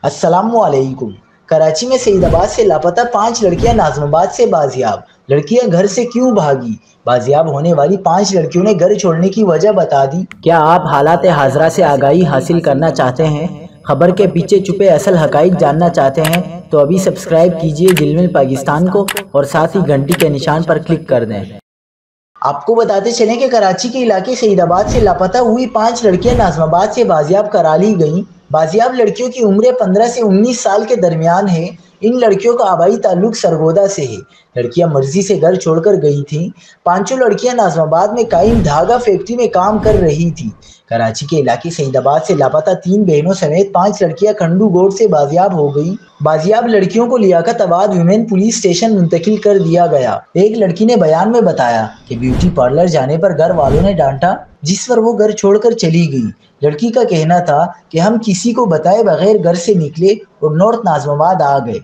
अस्सलाम वालेकुम। कराची में सईदाबाद से लापता 5 लड़कियां नाज़माबाद से बाजियाब। लड़कियां घर से क्यों भागी? बाजियाब होने वाली 5 लड़कियों ने घर छोड़ने की वजह बता दी। क्या आप हालात हाज़रा से आगाही हासिल करना चाहते हैं? खबर के पीछे छुपे असल हकाइक जानना चाहते हैं? तो अभी सब्सक्राइब कीजिए जिलमिल पाकिस्तान को और साथ ही घंटी के निशान पर क्लिक कर दें। आपको बताते चलें कि कराची के इलाके सईदाबाद से लापता हुई 5 लड़कियां नाज़माबाद से बाजियाब करा ली गईं। बाजियाब लड़कियों की उम्रें 15 से 19 साल के दरमियान है। इन लड़कियों का आबाई ताल्लुक सरगोदा से है। लड़कियां मर्जी से घर छोड़कर गई थीं। पांचों लड़कियां नाज़माबाद में कायम धागा फैक्ट्री में काम कर रही थी। कराची के इलाके सईदाबाद से लापता 3 बहनों समेत 5 लड़कियां खंडू गोड से बाजियाब हो गई। बाजियाब लड़कियों को लियाकताबाद विमेन पुलिस स्टेशन मुंतकिल कर दिया गया। एक लड़की ने बयान में बताया कि ब्यूटी पार्लर जाने पर घर वालों ने डांटा, जिस पर वो घर छोड़कर चली गई। लड़की का कहना था कि हम किसी को बताए बगैर घर से निकले और नॉर्थ नाज़माबाद आ गए।